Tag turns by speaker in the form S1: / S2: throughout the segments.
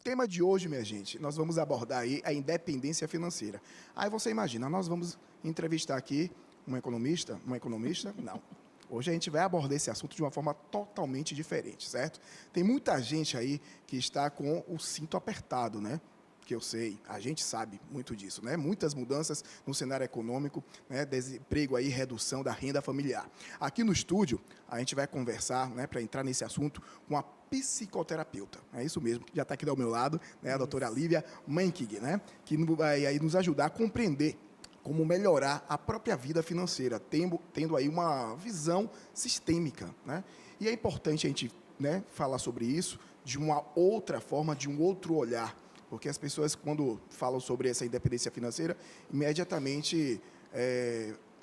S1: tema de hoje, minha gente, nós vamos abordar aí a independência financeira. Aí você imagina, nós vamos entrevistar aqui um economista? Não. Hoje a gente vai abordar esse assunto de uma forma totalmente diferente, certo? Tem muita gente aí que está com o cinto apertado, né? Que eu sei, a gente sabe muito disso, né? Muitas mudanças no cenário econômico, né? Desemprego aí, redução da renda familiar. Aqui no estúdio, a gente vai conversar, né, para entrar nesse assunto, com a psicoterapeuta. É isso mesmo, que já está aqui ao meu lado, né, a doutora Lívia Manking, né? Que vai aí nos ajudar a compreender como melhorar a própria vida financeira, tendo aí uma visão sistêmica, né? E é importante a gente, né, falar sobre isso de uma outra forma, de um outro olhar, porque as pessoas, quando falam sobre essa independência financeira, imediatamente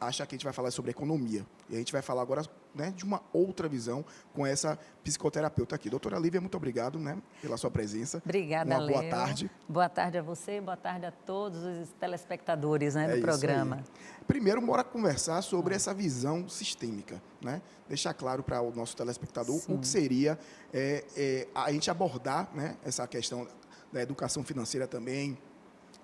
S1: acham que a gente vai falar sobre economia. E a gente vai falar agora, né, de uma outra visão com essa psicoterapeuta aqui. Doutora Lívia, muito obrigado, né, pela sua presença.
S2: Obrigada,
S1: Léo.
S2: Boa tarde. Boa tarde a você, boa tarde a todos os telespectadores, né, do programa.
S1: Aí. Primeiro, bora conversar sobre essa visão sistêmica, né? Deixar claro para o nosso telespectador o que seria a gente abordar, né, essa questão da educação financeira também,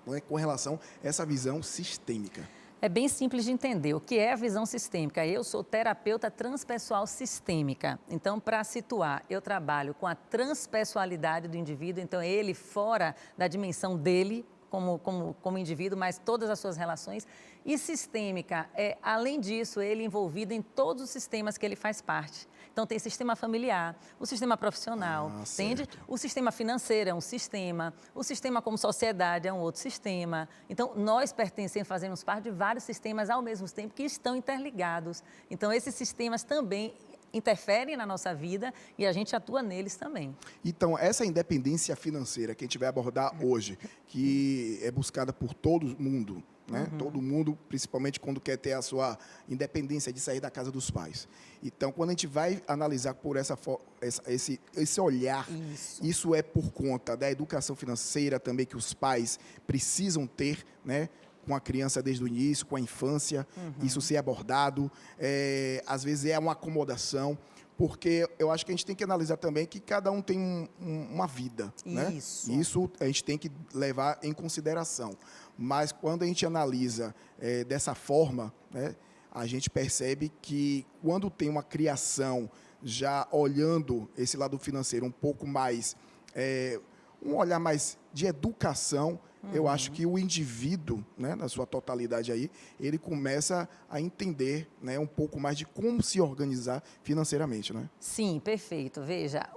S1: né, com relação a essa visão sistêmica.
S2: É bem simples de entender. O que é a visão sistêmica? Eu sou terapeuta transpessoal sistêmica. Então, para situar, eu trabalho com a transpessoalidade do indivíduo, então ele fora da dimensão dele, como indivíduo, mas todas as suas relações. E sistêmica é, além disso, ele envolvido em todos os sistemas que ele faz parte. Então, tem sistema familiar, o sistema profissional, entende?
S1: Certo.
S2: O sistema financeiro é um sistema, o sistema como sociedade é um outro sistema. Então, nós pertencemos, fazemos parte de vários sistemas ao mesmo tempo que estão interligados. Então, esses sistemas também interferem na nossa vida e a gente atua neles também.
S1: Então, essa independência financeira que a gente vai abordar hoje, que é buscada por todo mundo, né? Todo mundo, principalmente quando quer ter a sua independência de sair da casa dos pais. Então, quando a gente vai analisar por esse olhar, isso é por conta da educação financeira também que os pais precisam ter, né, com a criança desde o início, com a infância, isso ser abordado. Às vezes é uma acomodação, porque eu acho que a gente tem que analisar também que cada um tem uma vida, né? Isso a gente tem que levar em consideração. Mas quando a gente analisa dessa forma, né, a gente percebe que quando tem uma criação já olhando esse lado financeiro um pouco mais, um olhar mais de educação, eu acho que o indivíduo, né, na sua totalidade aí, ele começa a entender, né, um pouco mais de como se organizar financeiramente, né?
S2: Sim, perfeito. Veja,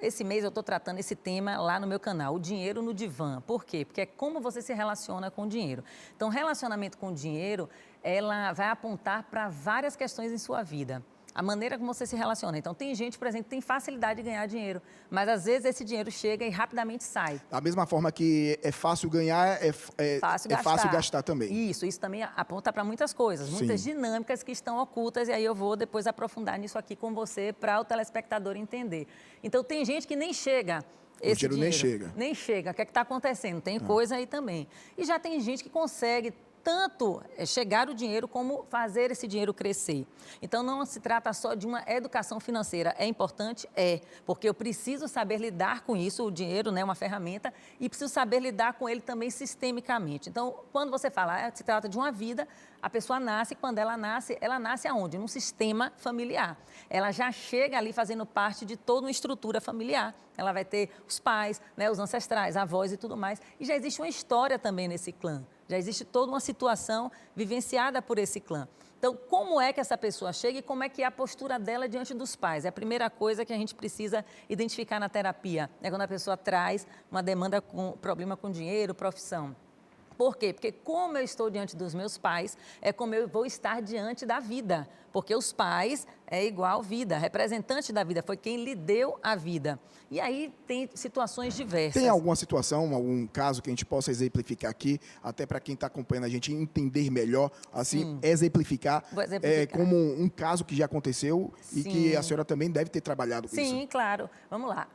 S2: esse mês eu estou tratando esse tema lá no meu canal, o dinheiro no divã. Por quê? Porque é como você se relaciona com o dinheiro. Então, relacionamento com o dinheiro, ela vai apontar para várias questões em sua vida. A maneira como você se relaciona. Então, tem gente, por exemplo, que tem facilidade de ganhar dinheiro, mas às vezes esse dinheiro chega e rapidamente sai.
S1: Da mesma forma que é fácil ganhar, é fácil gastar também.
S2: Isso também aponta para muitas coisas, muitas dinâmicas que estão ocultas, e aí eu vou depois aprofundar nisso aqui com você para o telespectador entender. Então, tem gente que nem chega.
S1: O dinheiro nem chega.
S2: Nem chega. O que é que está acontecendo? Tem coisa aí também. E já tem gente que consegue tanto chegar o dinheiro como fazer esse dinheiro crescer. Então, não se trata só de uma educação financeira. É importante? É, porque eu preciso saber lidar com isso, o dinheiro, né, é uma ferramenta, e preciso saber lidar com ele também sistemicamente. Então, quando você fala, se trata de uma vida, a pessoa nasce, quando ela nasce aonde? Num sistema familiar. Ela já chega ali fazendo parte de toda uma estrutura familiar. Ela vai ter os pais, né, os ancestrais, avós e tudo mais. E já existe uma história também nesse clã. Já existe toda uma situação vivenciada por esse clã. Então, como é que essa pessoa chega e como é que é a postura dela diante dos pais? É a primeira coisa que a gente precisa identificar na terapia. É quando a pessoa traz uma demanda com problema com dinheiro, profissão. Por quê? Porque como eu estou diante dos meus pais, é como eu vou estar diante da vida. Porque os pais é igual vida, representante da vida, foi quem lhe deu a vida. E aí tem situações diversas.
S1: Tem alguma situação, algum caso que a gente possa exemplificar aqui, até para quem está acompanhando a gente entender melhor, assim, exemplificar como um caso que já aconteceu e que a senhora também deve ter trabalhado com isso.
S2: Sim, claro. Vamos lá.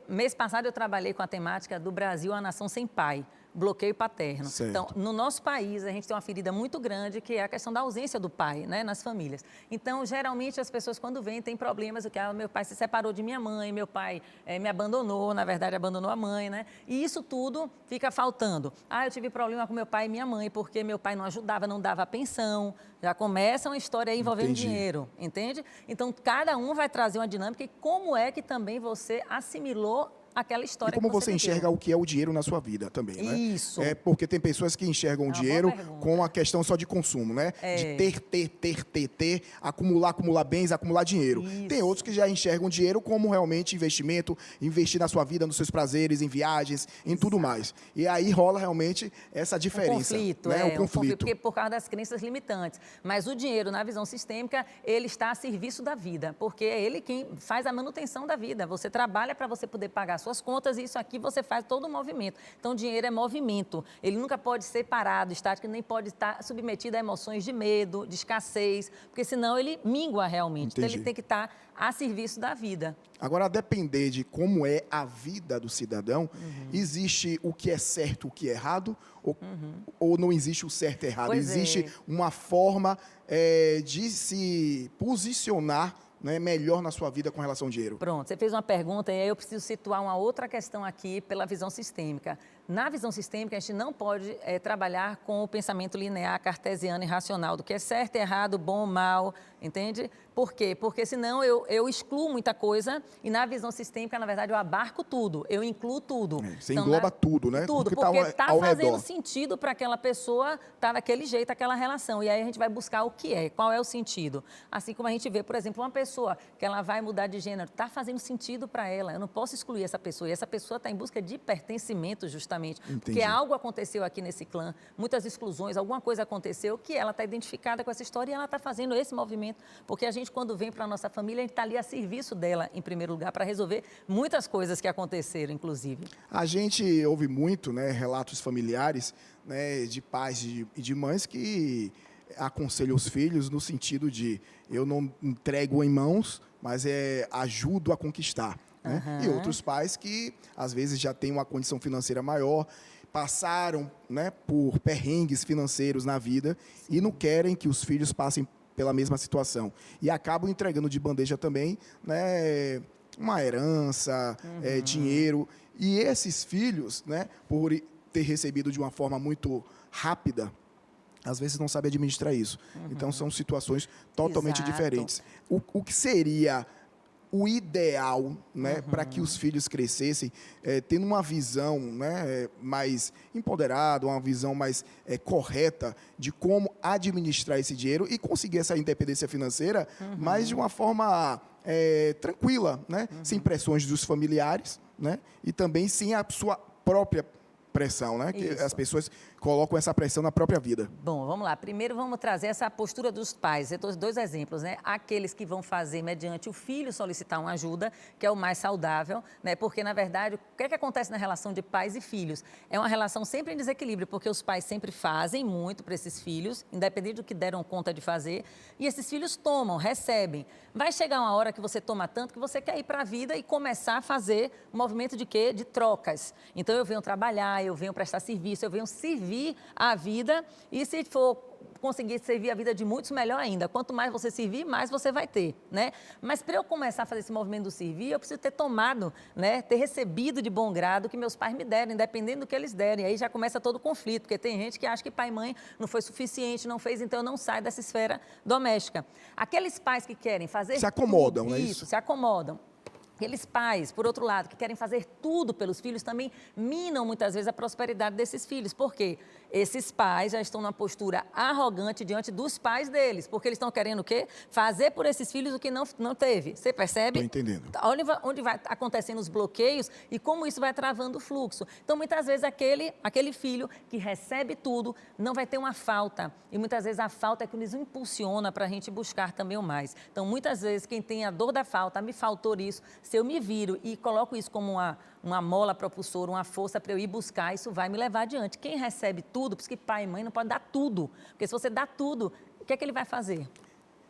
S2: Mês passado eu trabalhei com a temática do Brasil, a nação sem pai. Bloqueio paterno.
S1: Certo.
S2: Então, no nosso país, a gente tem uma ferida muito grande, que é a questão da ausência do pai, né, nas famílias. Então, geralmente, as pessoas pessoas quando vêm têm problemas, que meu pai se separou de minha mãe, meu pai me abandonou, na verdade abandonou a mãe, né? E isso tudo fica faltando. Eu tive problema com meu pai e minha mãe, porque meu pai não ajudava, não dava pensão. Já começa uma história aí envolvendo dinheiro, entende? Então, cada um vai trazer uma dinâmica e como é que também você assimilou aquela história.
S1: E como
S2: que
S1: você enxerga o que é o dinheiro na sua vida também, né?
S2: Isso.
S1: Porque tem pessoas que enxergam o dinheiro com a questão só de consumo, né? De ter, acumular bens, acumular dinheiro.
S2: Isso.
S1: Tem outros que já enxergam o dinheiro como realmente investimento, investir na sua vida, nos seus prazeres, em viagens, em tudo mais. E aí rola realmente essa diferença.
S2: Conflito,
S1: né?
S2: um conflito, porque por causa das crenças limitantes. Mas o dinheiro, na visão sistêmica, ele está a serviço da vida, porque é ele quem faz a manutenção da vida. Você trabalha para você poder pagar suas contas e isso aqui você faz todo o movimento. Então, o dinheiro é movimento. Ele nunca pode ser parado, estático, nem pode estar submetido a emoções de medo, de escassez, porque senão ele mingua realmente.
S1: Entendi.
S2: Então, ele tem que estar a serviço da vida.
S1: Agora, a depender de como é a vida do cidadão, existe o que é certo, o que é errado, ou não existe o certo e errado? Existe uma forma de se posicionar, né, melhor na sua vida com relação ao dinheiro?
S2: Pronto, você fez uma pergunta e aí eu preciso situar uma outra questão aqui pela visão sistêmica. Na visão sistêmica, a gente não pode trabalhar com o pensamento linear, cartesiano e racional, do que é certo, errado, bom, mal, entende? Por quê? Porque senão eu excluo muita coisa e na visão sistêmica, na verdade, eu abarco tudo, eu incluo tudo.
S1: Você engloba tudo, né?
S2: Tudo, porque está fazendo sentido para aquela pessoa estar daquele jeito, aquela relação. E aí a gente vai buscar o que é, qual é o sentido. Assim como a gente vê, por exemplo, uma pessoa que ela vai mudar de gênero, está fazendo sentido para ela, eu não posso excluir essa pessoa. E essa pessoa está em busca de pertencimento, justamente.
S1: Entendi.
S2: Porque algo aconteceu aqui nesse clã, muitas exclusões, alguma coisa aconteceu que ela está identificada com essa história e ela está fazendo esse movimento. Porque a gente, quando vem para a nossa família, a gente está ali a serviço dela, em primeiro lugar, para resolver muitas coisas que aconteceram, inclusive.
S1: A gente ouve muito, né, relatos familiares, né, de pais e de mães que aconselham os filhos no sentido de eu não entrego em mãos, mas ajudo a conquistar. Né? E outros pais que, às vezes, já têm uma condição financeira maior, passaram, né, por perrengues financeiros na vida e não querem que os filhos passem pela mesma situação. E acabam entregando de bandeja também, né, uma herança, dinheiro. E esses filhos, né, por ter recebido de uma forma muito rápida, às vezes não sabem administrar isso. Então, são situações totalmente diferentes. O que seria o ideal, né, para que os filhos crescessem, tendo uma visão, né, mais empoderada, uma visão mais correta de como administrar esse dinheiro e conseguir essa independência financeira, mas de uma forma tranquila, né, sem pressões dos familiares, né, e também sem a sua própria pressão, né? Que as pessoas colocam essa pressão na própria vida.
S2: Bom, vamos lá. Primeiro vamos trazer essa postura dos pais. Eu dou dois exemplos, né? Aqueles que vão fazer mediante o filho solicitar uma ajuda, que é o mais saudável, né? Porque, na verdade, o que é que acontece na relação de pais e filhos? É uma relação sempre em desequilíbrio, porque os pais sempre fazem muito para esses filhos, independente do que deram conta de fazer, e esses filhos tomam, recebem. Vai chegar uma hora que você toma tanto que você quer ir para a vida e começar a fazer um movimento de quê? De trocas. Então, eu venho trabalhar, eu venho prestar serviço, eu venho servir a vida e se for conseguir servir a vida de muitos, melhor ainda. Quanto mais você servir, mais você vai ter, né? Mas para eu começar a fazer esse movimento do servir, eu preciso ter tomado, né? Ter recebido de bom grado o que meus pais me deram, independente do que eles derem. Aí já começa todo o conflito, porque tem gente que acha que pai e mãe não foi suficiente, não fez, então eu não saio dessa esfera doméstica. Aqueles pais que querem fazer
S1: se acomodam,
S2: tudo,
S1: é isso?
S2: Se acomodam. Aqueles pais, por outro lado, que querem fazer tudo pelos filhos, também minam muitas vezes a prosperidade desses filhos. Por quê? Esses pais já estão numa postura arrogante diante dos pais deles, porque eles estão querendo o quê? Fazer por esses filhos o que não teve. Você percebe?
S1: Estou entendendo.
S2: Onde vai acontecendo os bloqueios e como isso vai travando o fluxo. Então, muitas vezes, aquele filho que recebe tudo não vai ter uma falta. E muitas vezes a falta é que nos impulsiona para a gente buscar também o mais. Então, muitas vezes, quem tem a dor da falta, me faltou isso, se eu me viro e coloco isso como uma mola propulsora, uma força para eu ir buscar, isso vai me levar adiante. Quem recebe tudo, por isso que pai e mãe não pode dar tudo, porque se você dá tudo, o que é que ele vai fazer?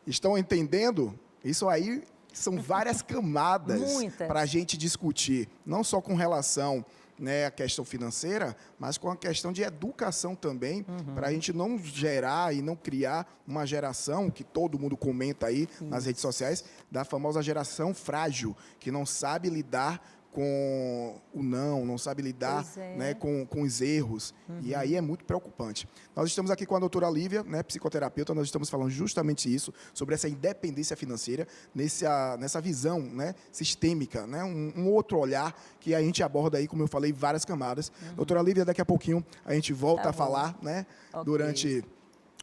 S1: Estão entendendo? Isso aí são várias camadas para a gente discutir, não só com relação, né, a questão financeira, mas com a questão de educação também, para a gente não gerar e não criar uma geração que todo mundo comenta aí nas redes sociais, da famosa geração frágil, que não sabe lidar com o não sabe lidar, né, com os erros. E aí é muito preocupante. Nós estamos aqui com a doutora Lívia, né, psicoterapeuta, nós estamos falando justamente isso, sobre essa independência financeira, nessa visão, né, sistêmica, né, um outro olhar que a gente aborda aí, como eu falei, várias camadas. Doutora Lívia, daqui a pouquinho a gente volta a falar, né, durante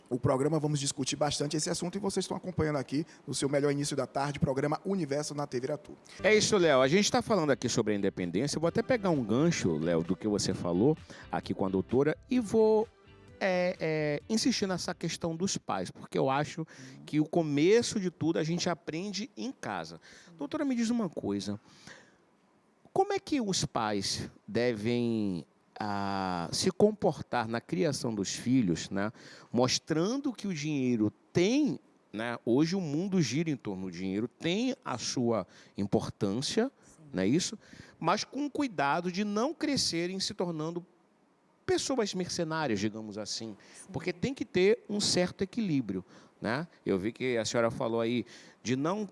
S1: o programa, vamos discutir bastante esse assunto e vocês estão acompanhando aqui no seu melhor início da tarde, programa Universo na TV Iratu.
S3: É isso, Léo. A gente está falando aqui sobre a independência. Eu vou até pegar um gancho, Léo, do que você falou aqui com a doutora e vou insistir nessa questão dos pais, porque eu acho que o começo de tudo a gente aprende em casa. Doutora, me diz uma coisa. Como é que os pais devem se comportar na criação dos filhos, né, mostrando que o dinheiro tem, né, hoje o mundo gira em torno do dinheiro, tem a sua importância, não é isso? Mas com cuidado de não crescerem se tornando pessoas mercenárias, digamos assim, porque tem que ter um certo equilíbrio, né? Eu vi que a senhora falou aí de não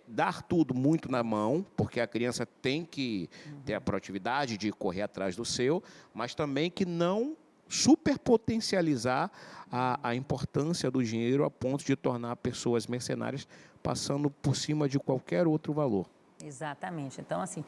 S3: dar tudo muito na mão, porque a criança tem que ter a proatividade de correr atrás do seu, mas também que não superpotencializar a importância do dinheiro a ponto de tornar pessoas mercenárias passando por cima de qualquer outro valor.
S2: Exatamente. Então, assim,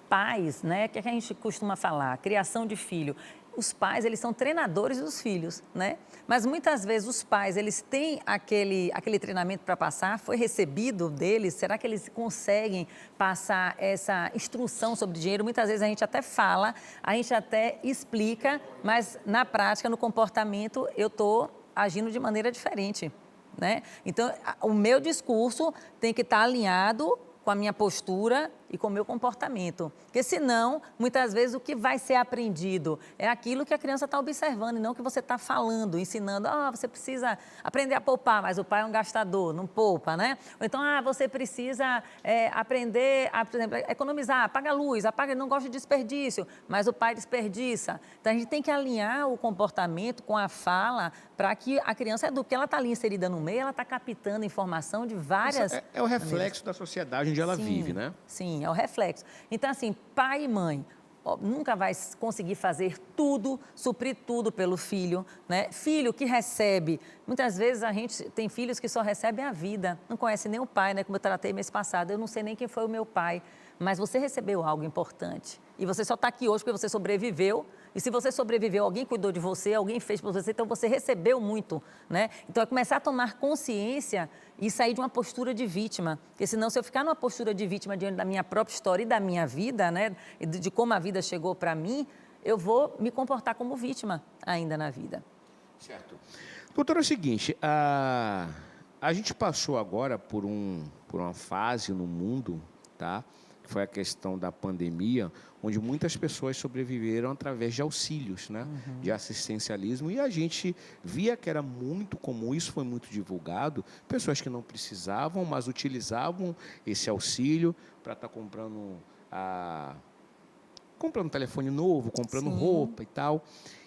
S2: pais, né, que a gente costuma falar, criação de filho. Os pais, eles são treinadores dos filhos, né? Mas muitas vezes os pais, eles têm aquele treinamento para passar, foi recebido deles, será que eles conseguem passar essa instrução sobre dinheiro? Muitas vezes a gente até fala, a gente até explica, mas na prática, no comportamento, eu estou agindo de maneira diferente, né? Então, o meu discurso tem que estar alinhado com a minha postura e com o meu comportamento. Porque senão, muitas vezes, o que vai ser aprendido é aquilo que a criança está observando e não o que você está falando, ensinando. Você precisa aprender a poupar, mas o pai é um gastador, não poupa, né? Ou então, você precisa aprender a, por exemplo, economizar, apaga a luz, não gosta de desperdício, mas o pai desperdiça. Então, a gente tem que alinhar o comportamento com a fala para que a criança eduque, porque ela está ali inserida no meio, ela está captando informação de várias...
S3: É o reflexo da sociedade onde ela vive, né?
S2: Sim, é o reflexo. Então, assim, pai e mãe nunca vai conseguir fazer tudo, suprir tudo pelo filho, né? Filho que recebe, muitas vezes a gente tem filhos que só recebem a vida, não conhece nem o pai, né? Como eu tratei mês passado, eu não sei nem quem foi o meu pai, mas você recebeu algo importante e você só está aqui hoje porque você sobreviveu. E se você sobreviveu, alguém cuidou de você, alguém fez por você, então você recebeu muito, né? Então é começar a tomar consciência e sair de uma postura de vítima. Porque senão, se eu ficar numa postura de vítima diante da minha própria história e da minha vida, né? De como a vida chegou para mim, eu vou me comportar como vítima ainda na vida.
S3: Certo. Doutora, é o seguinte, a gente passou agora por uma fase no mundo, tá? Que foi a questão da pandemia, onde muitas pessoas sobreviveram através de auxílios, né? De assistencialismo, e a gente via que era muito comum, isso foi muito divulgado, pessoas que não precisavam, mas utilizavam esse auxílio para estar comprando telefone novo, comprando roupa e tal.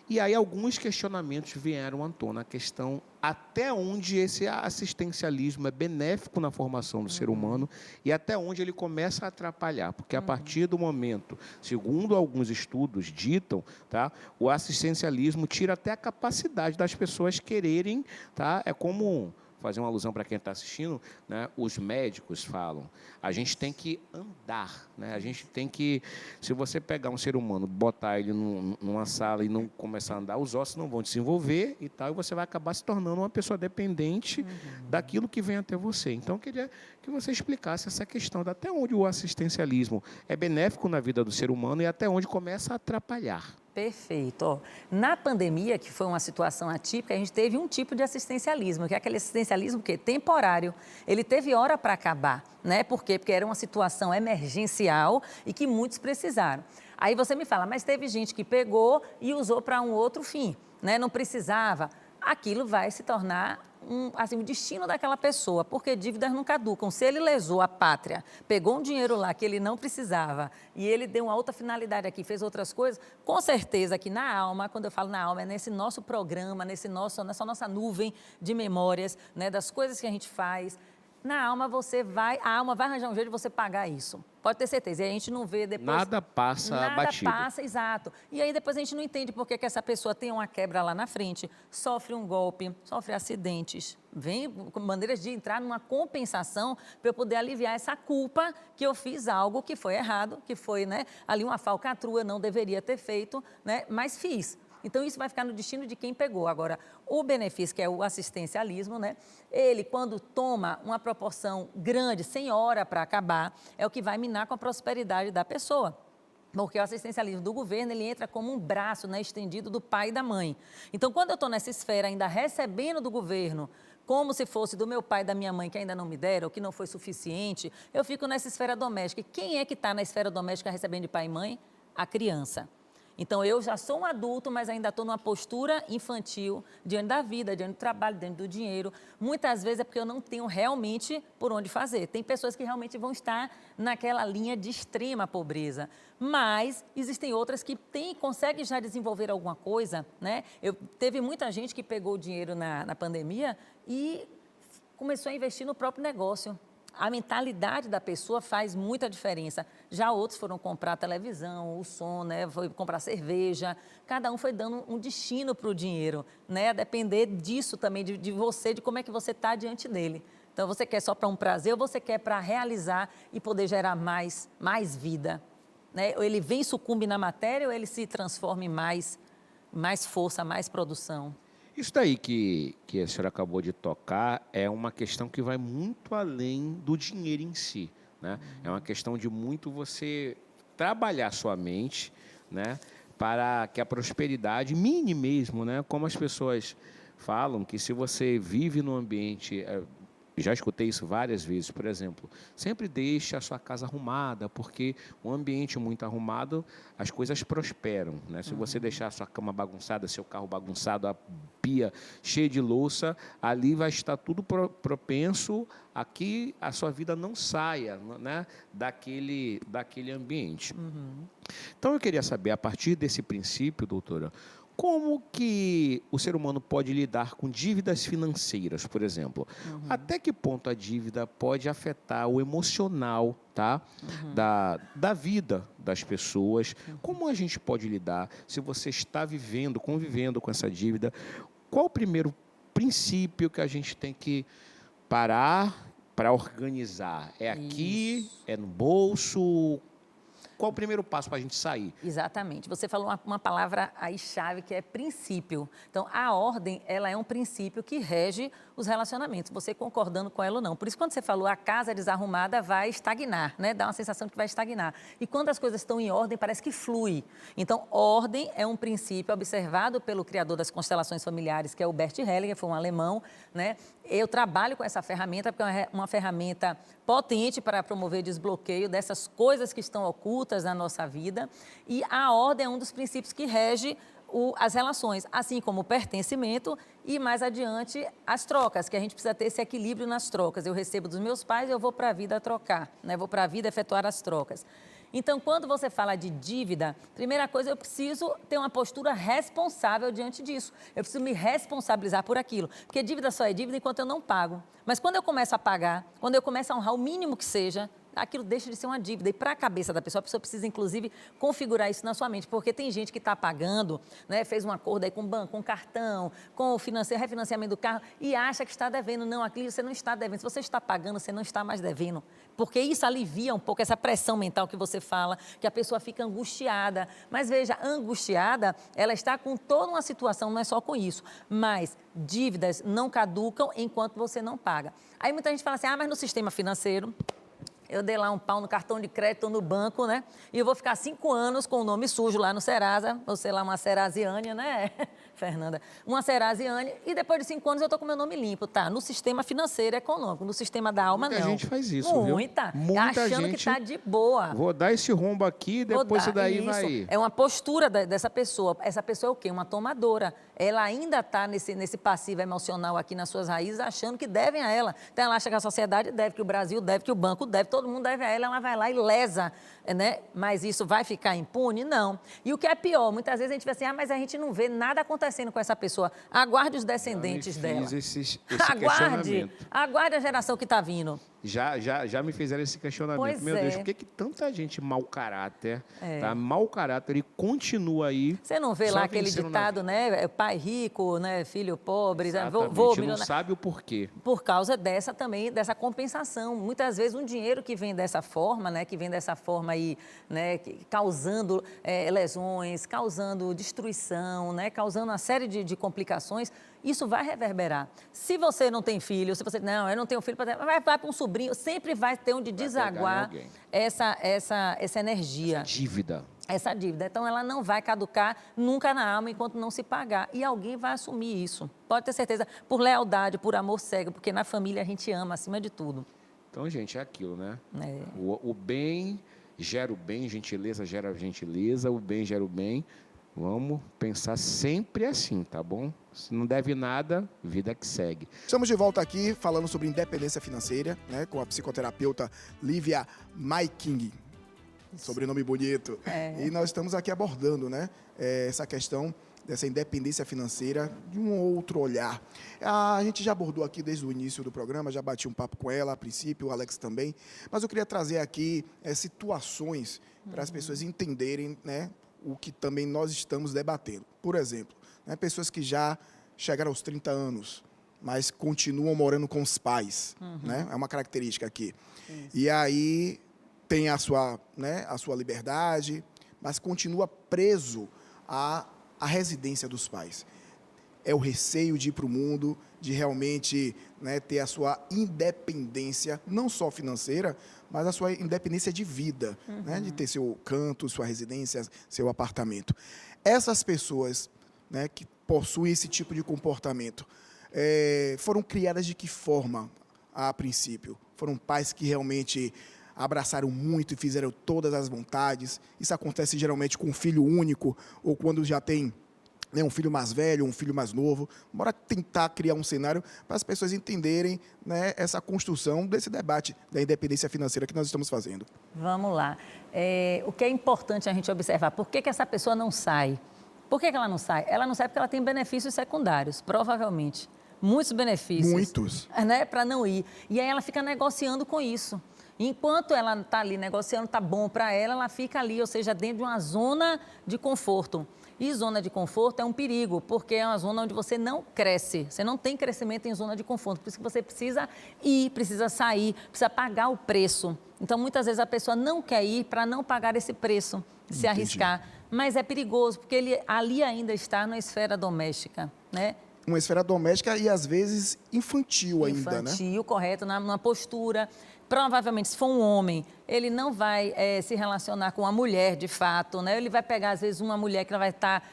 S3: E aí alguns questionamentos vieram à tona, a questão até onde esse assistencialismo é benéfico na formação do ser humano e até onde ele começa a atrapalhar, porque a partir do momento, segundo alguns estudos ditam, tá, o assistencialismo tira até a capacidade das pessoas quererem, tá, é como... fazer uma alusão para quem está assistindo, né? Os médicos falam, a gente tem que andar, né? A gente tem que, se você pegar um ser humano, botar ele numa sala e não começar a andar, os ossos não vão desenvolver e tal, e você vai acabar se tornando uma pessoa dependente daquilo que vem até você. Então, eu queria que você explicasse essa questão de até onde o assistencialismo é benéfico na vida do ser humano e até onde começa a atrapalhar.
S2: Perfeito. Na pandemia, que foi uma situação atípica, a gente teve um tipo de assistencialismo, que é aquele assistencialismo que é temporário. Ele teve hora para acabar, né? Por quê? Porque era uma situação emergencial e que muitos precisaram. Aí você me fala, mas teve gente que pegou e usou para um outro fim, né? Não precisava. Aquilo vai se tornar assim, o destino daquela pessoa, porque dívidas não caducam. Se ele lesou a pátria, pegou um dinheiro lá que ele não precisava e ele deu uma outra finalidade aqui, fez outras coisas, com certeza que na alma, quando eu falo na alma, é nesse nosso programa, nessa nossa nuvem de memórias, né, das coisas que a gente faz. Na alma a alma vai arranjar um jeito de você pagar isso. Pode ter certeza. E a gente não vê depois.
S3: Nada passa batido.
S2: Nada passa, exato. E aí depois a gente não entende por que essa pessoa tem uma quebra lá na frente, sofre um golpe, sofre acidentes. Vem com maneiras de entrar numa compensação para eu poder aliviar essa culpa que eu fiz algo que foi errado, que foi, né, ali uma falcatrua, não deveria ter feito, né, mas fiz. Então, isso vai ficar no destino de quem pegou. Agora, o benefício, que é o assistencialismo, né? Ele, quando toma uma proporção grande, sem hora para acabar, é o que vai minar com a prosperidade da pessoa. Porque o assistencialismo do governo, ele entra como um braço, né, estendido do pai e da mãe. Então, quando eu estou nessa esfera ainda recebendo do governo, como se fosse do meu pai e da minha mãe, que ainda não me deram, ou que não foi suficiente, eu fico nessa esfera doméstica. E quem é que está na esfera doméstica recebendo de pai e mãe? A criança. Então, eu já sou um adulto, mas ainda estou numa postura infantil, diante da vida, diante do trabalho, diante do dinheiro. Muitas vezes é porque eu não tenho realmente por onde fazer. Tem pessoas que realmente vão estar naquela linha de extrema pobreza. Mas existem outras que conseguem já desenvolver alguma coisa, né? Teve muita gente que pegou o dinheiro na pandemia e começou a investir no próprio negócio. A mentalidade da pessoa faz muita diferença. Já outros foram comprar televisão, o som, né? Foi comprar cerveja. Cada um foi dando um destino para o dinheiro, né? A depender disso também, de você, de como é que você está diante dele. Então, você quer só para um prazer ou você quer para realizar e poder gerar mais vida? Né? Ou ele vem e sucumbe na matéria ou ele se transforma em mais força, mais produção?
S3: Isso daí que a senhora acabou de tocar é uma questão que vai muito além do dinheiro em si, né? É uma questão de muito você trabalhar sua mente, né, para que a prosperidade mine mesmo, né? Como as pessoas falam que se você vive num ambiente... Já escutei isso várias vezes, por exemplo, sempre deixe a sua casa arrumada, porque um ambiente muito arrumado, as coisas prosperam, né? Se você deixar a sua cama bagunçada, seu carro bagunçado, a pia cheia de louça, ali vai estar tudo propenso a que a sua vida não saia, né, daquele ambiente. Então, eu queria saber, a partir desse princípio, doutora, como que o ser humano pode lidar com dívidas financeiras, por exemplo? Até que ponto a dívida pode afetar o emocional, tá? Da vida das pessoas? Como a gente pode lidar se você está convivendo com essa dívida? Qual o primeiro princípio que a gente tem que parar para organizar? É aqui? É no bolso? Qual o primeiro passo para a gente sair?
S2: Exatamente. Você falou uma palavra aí chave que é princípio. Então, a ordem, ela é um princípio que rege os relacionamentos, você concordando com ela ou não. Por isso, quando você falou a casa desarrumada vai estagnar, né? Dá uma sensação de que vai estagnar. E quando as coisas estão em ordem, parece que flui. Então, ordem é um princípio observado pelo criador das constelações familiares, que é o Bert Hellinger, foi um alemão, né? Eu trabalho com essa ferramenta porque é uma ferramenta potente para promover desbloqueio dessas coisas que estão ocultas na nossa vida. E a ordem é um dos princípios que rege as relações, assim como o pertencimento e, mais adiante, as trocas, que a gente precisa ter esse equilíbrio nas trocas. Eu recebo dos meus pais, eu vou para a vida trocar, né? Vou para a vida efetuar as trocas. Então, quando você fala de dívida, primeira coisa, eu preciso ter uma postura responsável diante disso. Eu preciso me responsabilizar por aquilo. Porque dívida só é dívida enquanto eu não pago. Mas quando eu começo a pagar, quando eu começo a honrar o mínimo que seja, aquilo deixa de ser uma dívida. E para a cabeça da pessoa, a pessoa precisa, inclusive, configurar isso na sua mente. Porque tem gente que está pagando, né, fez um acordo aí com o banco, com o cartão, com o refinanciamento do carro e acha que está devendo. Não, aquilo você não está devendo. Se você está pagando, você não está mais devendo. Porque isso alivia um pouco essa pressão mental que você fala, que a pessoa fica angustiada. Mas veja, angustiada, ela está com toda uma situação, não é só com isso. Mas dívidas não caducam enquanto você não paga. Aí muita gente fala assim, mas no sistema financeiro... Eu dei lá um pau no cartão de crédito ou no banco, né? E eu vou ficar 5 anos com o nome sujo lá no Serasa, ou sei lá, uma Serasiânia, né? Fernanda, uma Serasiane, e depois de 5 anos eu estou com meu nome limpo, tá? No sistema financeiro e econômico, no sistema da alma,
S3: Muita
S2: não.
S3: gente faz isso, viu?
S2: Muita.
S3: Muita
S2: Achando
S3: gente.
S2: que está de boa.
S3: Vou dar esse rombo aqui, depois isso daí vai...
S2: É uma postura dessa pessoa. Essa pessoa é o quê? Uma tomadora. Ela ainda está nesse passivo emocional aqui nas suas raízes, achando que devem a ela. Então, ela acha que a sociedade deve, que o Brasil deve, que o banco deve, todo mundo deve a ela vai lá e lesa, né? Mas isso vai ficar impune? Não. E o que é pior, muitas vezes a gente vê assim, mas a gente não vê nada acontecendo com essa pessoa. Aguarde os descendentes dela.
S3: Esse
S2: Aguarde a geração que está vindo.
S3: Já me fizeram esse questionamento.
S2: Pois
S3: Meu Deus,
S2: é.
S3: por que tanta gente mau caráter, tá? Mau caráter e continua aí.
S2: Você não vê
S3: só
S2: lá aquele
S3: vencendo
S2: ditado, né? Pai rico, né? Filho pobre, né?
S3: Exatamente,
S2: Vô
S3: não
S2: milionário.
S3: sabe o porquê.
S2: Por causa dessa compensação. Muitas vezes um dinheiro que vem dessa forma, né? Que vem dessa forma aí, né? Causando lesões, causando destruição, né? Causando uma série de complicações. Isso vai reverberar. Se você não tem filho, se você... Não, eu não tenho filho, vai para um sobrinho, sempre vai ter onde desaguar essa energia. Essa dívida. Então, ela não vai caducar nunca na alma enquanto não se pagar. E alguém vai assumir isso. Pode ter certeza, por lealdade, por amor cego, porque na família a gente ama acima de tudo.
S3: Então, gente, é aquilo, né?
S2: É.
S3: O bem gera o bem, gentileza gera gentileza, o bem gera o bem. Vamos pensar sempre assim, tá bom? Se não deve nada, vida que segue.
S1: Estamos de volta aqui falando sobre independência financeira, né, com a psicoterapeuta Lívia Maiking. Sobrenome bonito. E nós estamos aqui abordando, né, essa questão dessa independência financeira de um outro olhar. A gente já abordou aqui desde o início do programa, já bati um papo com ela a princípio, o Alex também, mas eu queria trazer aqui situações para as pessoas entenderem, né, o que também nós estamos debatendo. Por exemplo, né, pessoas que já chegaram aos 30 anos, mas continuam morando com os pais, né? É uma característica aqui. Isso. E aí tem a sua liberdade, mas continua preso à residência dos pais. É o receio de ir para o mundo, de realmente, né, ter a sua independência, não só financeira, mas a sua independência de vida, né, de ter seu canto, sua residência, seu apartamento. Essas pessoas, né, que possuem esse tipo de comportamento, foram criadas de que forma, a princípio? Foram pais que realmente abraçaram muito e fizeram todas as vontades. Isso acontece geralmente com um filho único ou quando já tem, né, um filho mais velho, um filho mais novo. Bora tentar criar um cenário para as pessoas entenderem, né, essa construção desse debate da independência financeira que nós estamos fazendo.
S2: Vamos lá. O que é importante a gente observar, por que essa pessoa não sai? Por que ela não sai? Ela não sai porque ela tem benefícios secundários, provavelmente. Muitos benefícios.
S1: Muitos.
S2: Né, para não ir. E aí ela fica negociando com isso. Enquanto ela está ali negociando, está bom para ela, ela fica ali, ou seja, dentro de uma zona de conforto. E zona de conforto é um perigo, porque é uma zona onde você não cresce. Você não tem crescimento em zona de conforto. Por isso que você precisa ir, precisa sair, precisa pagar o preço. Então, muitas vezes a pessoa não quer ir para não pagar esse preço, se arriscar. Mas é perigoso, porque ele ali ainda está na esfera doméstica, né?
S1: Uma esfera doméstica e, às vezes, infantil ainda, né?
S2: Infantil, correto, numa postura. Provavelmente, se for um homem, ele não vai se relacionar com uma mulher, de fato, né? Ele vai pegar, às vezes, uma mulher que vai estar,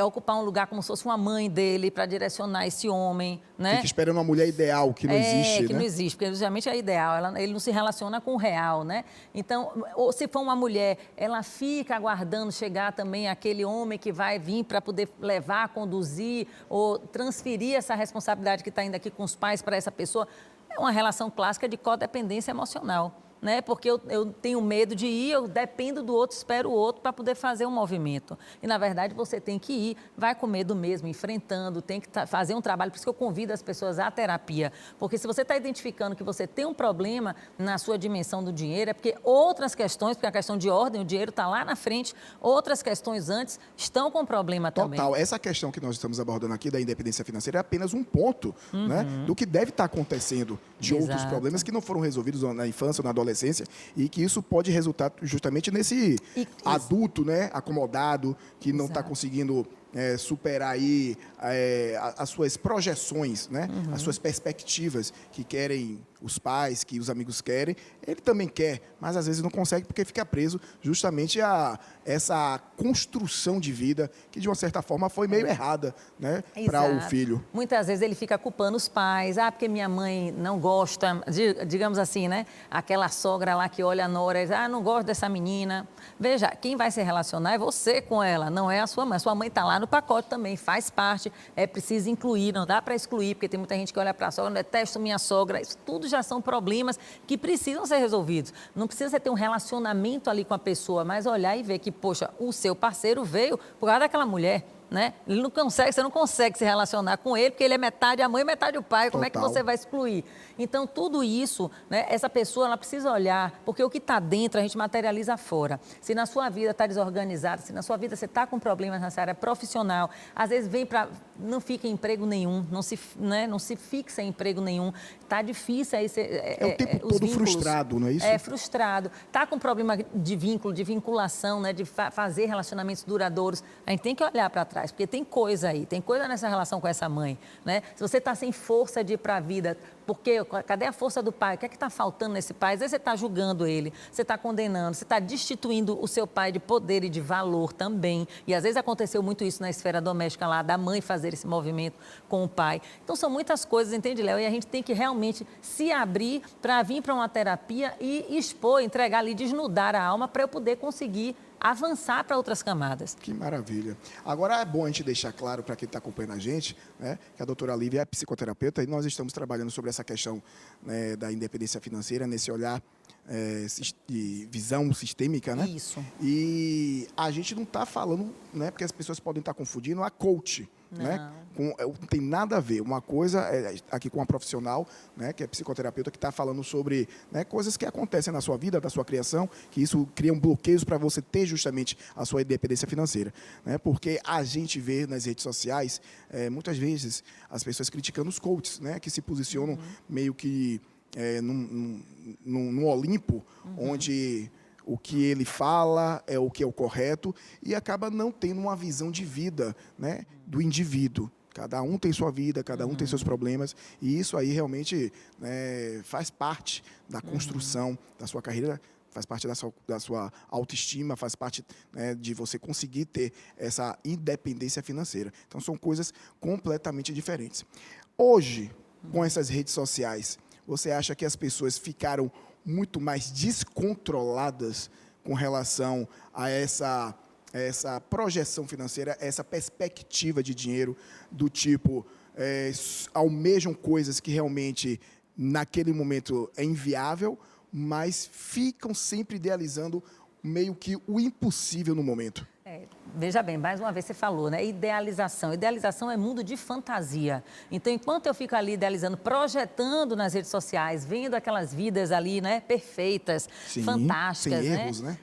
S2: ocupar um lugar como se fosse uma mãe dele para direcionar esse homem, né?
S1: Fica esperando uma mulher ideal, que não existe,
S2: que
S1: né?
S2: não existe, porque justamente é ideal, ele não se relaciona com o real, né? Então, ou se for uma mulher, ela fica aguardando chegar também aquele homem que vai vir para poder levar, conduzir ou transferir essa responsabilidade que está indo aqui com os pais para essa pessoa. É uma relação clássica de codependência emocional, né? Porque eu tenho medo de ir, eu dependo do outro, espero o outro para poder fazer um movimento. E, na verdade, você tem que ir, vai com medo mesmo, enfrentando, tem que fazer um trabalho. Por isso que eu convido as pessoas à terapia. Porque se você está identificando que você tem um problema na sua dimensão do dinheiro, é porque outras questões, porque a questão de ordem, o dinheiro está lá na frente, outras questões antes estão com problema também.
S1: Total. Essa questão que nós estamos abordando aqui da independência financeira é apenas um ponto, né, do que deve estar acontecendo de outros problemas que não foram resolvidos na infância ou na adolescência e que isso pode resultar justamente nesse adulto, né, acomodado, que não está conseguindo superar aí as suas projeções, né, as suas perspectivas, que querem os pais, que os amigos querem, ele também quer, mas às vezes não consegue porque fica preso justamente a essa construção de vida que, de uma certa forma, foi meio errada, né, para o filho.
S2: Muitas vezes ele fica culpando os pais, porque minha mãe não gosta, digamos assim, né, aquela sogra lá que olha a nora e diz, não gosto dessa menina. Veja, quem vai se relacionar é você com ela, não é a sua mãe. A sua mãe está lá no pacote também, faz parte, é preciso incluir, não dá para excluir, porque tem muita gente que olha para a sogra, detesto minha sogra, isso tudo já são problemas que precisam ser resolvidos. Não precisa você ter um relacionamento ali com a pessoa, mas olhar e ver que, poxa, o seu parceiro veio por causa daquela mulher. Né? Ele não consegue, você não consegue se relacionar com ele, porque ele é metade a mãe e metade o pai. Como é que você vai excluir? Então, tudo isso, né, essa pessoa ela precisa olhar, porque o que está dentro a gente materializa fora. Se na sua vida está desorganizada, se na sua vida você está com problemas nessa área profissional, às vezes vem para... não fica em emprego nenhum, não se fixa em emprego nenhum, está difícil aí...
S1: o tempo todo vínculos, frustrado, não é isso?
S2: É, frustrado. Está com problema de vínculo, de vinculação, né, de fazer relacionamentos duradouros. A gente tem que olhar para trás, porque tem coisa aí, tem coisa nessa relação com essa mãe, né? Se você está sem força de ir para a vida, porque cadê a força do pai? O que é que está faltando nesse pai? Às vezes você está julgando ele, você está condenando, você está destituindo o seu pai de poder e de valor também. E às vezes aconteceu muito isso na esfera doméstica lá, da mãe fazer esse movimento com o pai. Então são muitas coisas, entende, Léo? E a gente tem que realmente se abrir para vir para uma terapia e expor, entregar ali, desnudar a alma para eu poder conseguir avançar para outras camadas.
S1: Que maravilha. Agora é bom a gente deixar claro para quem está acompanhando a gente, né, que a doutora Lívia é psicoterapeuta e nós estamos trabalhando sobre essa questão, né, da independência financeira, nesse olhar de visão sistêmica, né?
S2: Isso.
S1: E a gente não está falando, né, porque as pessoas podem estar confundindo a coach,
S2: não.
S1: Né? Não tem nada a ver. Uma coisa é aqui com uma profissional, né, que é psicoterapeuta, que está falando sobre, né, coisas que acontecem na sua vida, da sua criação, que isso cria bloqueios para você ter justamente a sua independência financeira. Né? Porque a gente vê nas redes sociais, muitas vezes, as pessoas criticando os coaches, né, que se posicionam meio que num Olimpo, onde o que ele fala é o que é o correto e acaba não tendo uma visão de vida, né, do indivíduo. Cada um tem sua vida, cada um tem seus problemas e isso aí realmente, né, faz parte da construção da sua carreira, faz parte da sua autoestima, faz parte, né, de você conseguir ter essa independência financeira. Então, são coisas completamente diferentes. Hoje, com essas redes sociais, você acha que as pessoas ficaram muito mais descontroladas com relação a essa projeção financeira, essa perspectiva de dinheiro, do tipo, almejam coisas que realmente, naquele momento, é inviável, mas ficam sempre idealizando meio que o impossível no momento?
S2: Veja bem, mais uma vez você falou, né? Idealização. Idealização é mundo de fantasia. Então, enquanto eu fico ali idealizando, projetando nas redes sociais, vendo aquelas vidas ali, né, perfeitas,
S1: sim,
S2: fantásticas,
S1: sem erros, né?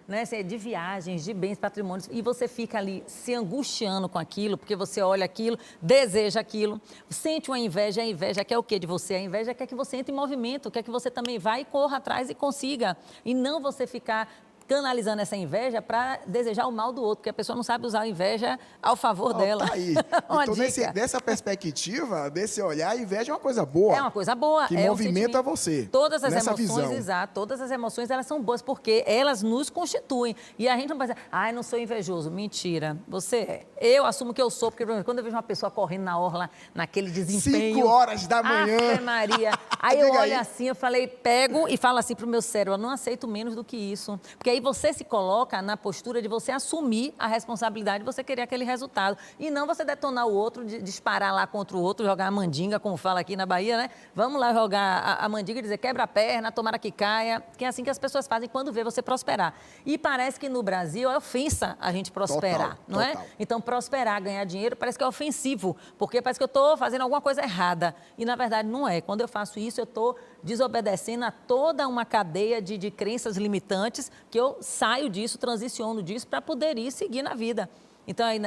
S2: De viagens, de bens, patrimônios, e você fica ali se angustiando com aquilo, porque você olha aquilo, deseja aquilo, sente uma inveja, a inveja quer o quê de você? A inveja quer que você entre em movimento, quer que você também vá e corra atrás e consiga, e não você ficar canalizando essa inveja para desejar o mal do outro, porque a pessoa não sabe usar a inveja ao favor dela.
S1: Tá aí. Então, dessa perspectiva, desse olhar, a inveja é uma coisa boa.
S2: É uma coisa boa.
S1: Que movimenta você.
S2: Todas as
S1: nessa
S2: emoções,
S1: visão.
S2: exato, todas as emoções, elas são boas, porque elas nos constituem. E a gente não pode dizer, não sou invejoso. Mentira, você é. Eu assumo que eu sou, porque quando eu vejo uma pessoa correndo na orla, naquele desempenho...
S1: 5 horas da manhã.
S2: Ave Maria. Aí eu olho assim, eu falei, pego e falo assim pro meu cérebro, eu não aceito menos do que isso. Porque aí você se coloca na postura de você assumir a responsabilidade de você querer aquele resultado. E não você detonar o outro, disparar lá contra o outro, jogar a mandinga, como fala aqui na Bahia, né? Vamos lá jogar a mandinga e dizer quebra a perna, tomara que caia. Que é assim que as pessoas fazem quando vê você prosperar. E parece que no Brasil é ofensa a gente prosperar, não é? Então, prosperar, ganhar dinheiro, parece que é ofensivo. Porque parece que eu estou fazendo alguma coisa errada. E, na verdade, não é. Quando eu faço isso, eu estou desobedecendo a toda uma cadeia de crenças limitantes que eu saio disso, transiciono disso para poder ir seguir na vida. Então, aí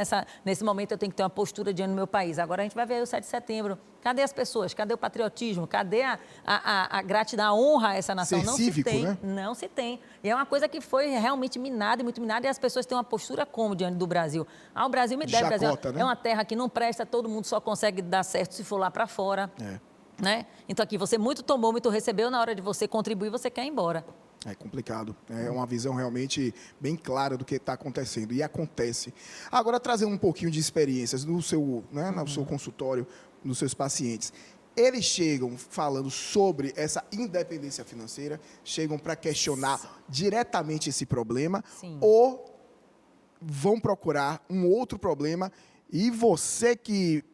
S2: nesse momento, eu tenho que ter uma postura diante do meu país. Agora, a gente vai ver aí o 7 de setembro. Cadê as pessoas? Cadê o patriotismo? Cadê a gratidão, a honra a essa nação?
S1: Não cívico,
S2: se tem,
S1: né?
S2: Não se tem. E é uma coisa que foi realmente minada e muito minada, e as pessoas têm uma postura como diante do Brasil? O Brasil me deve,
S1: Chacota,
S2: Brasil
S1: né?
S2: É uma terra que não presta, todo mundo só consegue dar certo se for lá para fora. né? Então aqui você muito tomou, muito recebeu, na hora de você contribuir, você quer ir embora.
S1: É complicado. É uma visão realmente bem clara do que está acontecendo. E acontece. Agora, trazendo um pouquinho de experiências no seu, né, no seu consultório, nos seus pacientes. Eles chegam falando sobre essa independência financeira, chegam para questionar diretamente esse problema,
S2: Sim.
S1: ou vão procurar um outro problema e você que,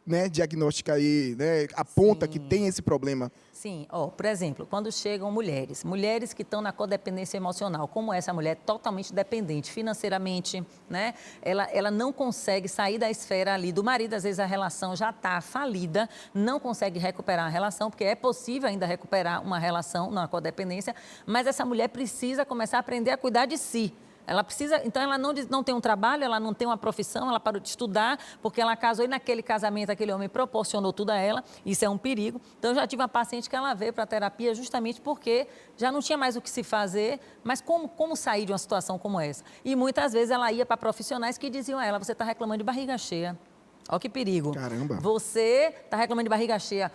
S1: né, diagnostica aí, né, aponta que tem esse problema.
S2: Sim, por exemplo, quando chegam mulheres que estão na codependência emocional, como essa mulher totalmente dependente financeiramente, né? Ela não consegue sair da esfera ali do marido, às vezes a relação já está falida, não consegue recuperar a relação, porque é possível ainda recuperar uma relação na codependência, mas essa mulher precisa começar a aprender a cuidar de si. Ela precisa, então ela não tem um trabalho, ela não tem uma profissão, ela parou de estudar, porque ela casou e naquele casamento aquele homem proporcionou tudo a ela, isso é um perigo. Então eu já tive uma paciente que ela veio para a terapia justamente porque já não tinha mais o que se fazer, mas como sair de uma situação como essa? E muitas vezes ela ia para profissionais que diziam a ela, você está reclamando de barriga cheia. Olha que perigo.
S1: Caramba.
S2: Você está reclamando de barriga cheia.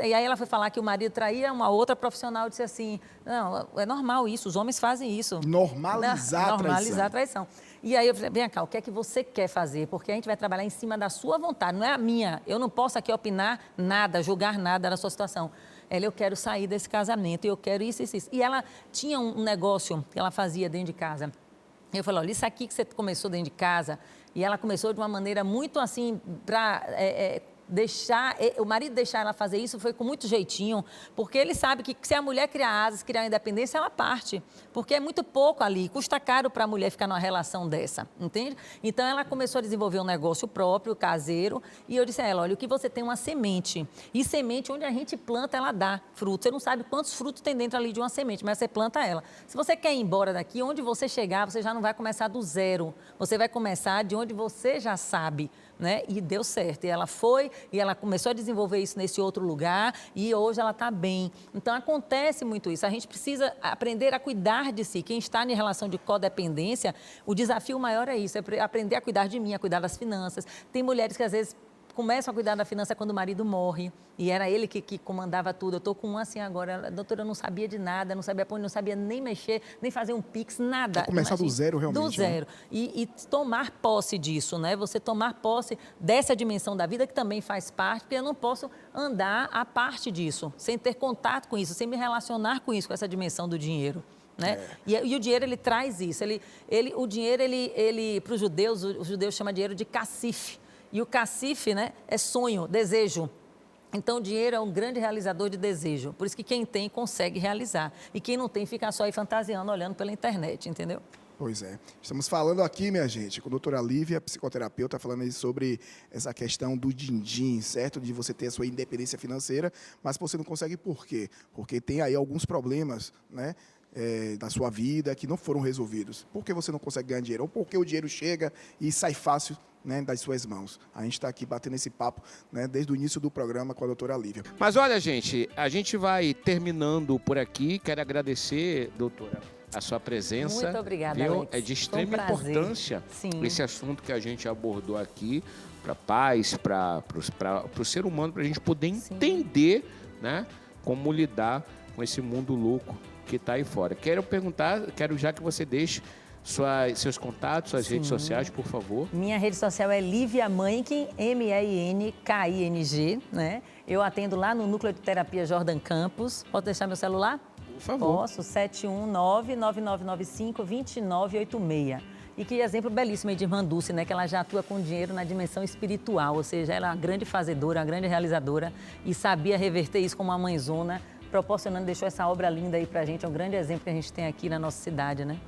S2: E aí ela foi falar que o marido traía, uma outra profissional disse assim, não, é normal isso, os homens fazem isso.
S1: Normalizar
S2: a traição. E aí eu falei, vem cá, o que é que você quer fazer? Porque a gente vai trabalhar em cima da sua vontade, não é a minha. Eu não posso aqui opinar nada, julgar nada na sua situação. Eu quero sair desse casamento, eu quero isso. E ela tinha um negócio que ela fazia dentro de casa. Eu falei, olha, isso aqui que você começou dentro de casa, e ela começou de uma maneira muito assim, para o marido deixar ela fazer isso foi com muito jeitinho, porque ele sabe que se a mulher criar asas, criar independência, ela parte, porque é muito pouco ali, custa caro para a mulher ficar numa relação dessa, entende? Então ela começou a desenvolver um negócio próprio, caseiro, e eu disse a ela, olha, o que você tem é uma semente, e semente onde a gente planta, ela dá fruto, você não sabe quantos frutos tem dentro ali de uma semente, mas você planta ela. Se você quer ir embora daqui, onde você chegar, você já não vai começar do zero, você vai começar de onde você já sabe, né? E deu certo. E ela foi, e ela começou a desenvolver isso nesse outro lugar, e hoje ela está bem. Então, acontece muito isso. A gente precisa aprender a cuidar de si. Quem está em relação de codependência, o desafio maior é isso, é aprender a cuidar de mim, a cuidar das finanças. Tem mulheres que, às vezes, começam a cuidar da finança quando o marido morre, e era ele que comandava tudo. Eu estou com um assim agora, doutora, eu não sabia de nada, não sabia pôr, não sabia nem mexer, nem fazer um Pix, nada.
S1: Começar do zero, realmente.
S2: Do zero. Né? E tomar posse disso, né? Você tomar posse dessa dimensão da vida que também faz parte, porque eu não posso andar à parte disso, sem ter contato com isso, sem me relacionar com isso, com essa dimensão do dinheiro. Né? E o dinheiro, ele traz isso. O dinheiro, para os judeus chamam dinheiro de cacife. E o cacife, né, é sonho, desejo. Então, o dinheiro é um grande realizador de desejo. Por isso que quem tem, consegue realizar. E quem não tem, fica só aí fantasiando, olhando pela internet, entendeu?
S1: Pois é. Estamos falando aqui, minha gente, com a doutora Lívia, psicoterapeuta, falando aí sobre essa questão do din-din, certo? De você ter a sua independência financeira, mas você não consegue por quê? Porque tem aí alguns problemas, né? Da sua vida que não foram resolvidos. Por que você não consegue ganhar dinheiro? Ou porque o dinheiro chega e sai fácil, né, das suas mãos. A gente está aqui batendo esse papo, né, desde o início do programa com a doutora Lívia.
S3: Mas olha, gente, a gente vai terminando por aqui. Quero agradecer, doutora, a sua presença.
S2: Muito obrigada,
S3: viu?
S2: Alex.
S3: É de extrema importância esse assunto que a gente abordou aqui para a paz, para o ser humano, para a gente poder entender, né, como lidar com esse mundo louco que está aí fora. Quero já que você deixe seus contatos, suas redes sociais, por favor.
S2: Minha rede social é Lívia Mainking, Mainking, né? Eu atendo lá no Núcleo de Terapia Jordan Campos. Posso deixar meu celular?
S3: Por favor.
S2: Posso, 719-9995-2986. E que exemplo belíssimo aí de irmã Dulce, né? Que ela já atua com dinheiro na dimensão espiritual, ou seja, ela é uma grande fazedora, uma grande realizadora e sabia reverter isso como uma mãezona, proporcionando, deixou essa obra linda aí pra gente, é um grande exemplo que a gente tem aqui na nossa cidade, né?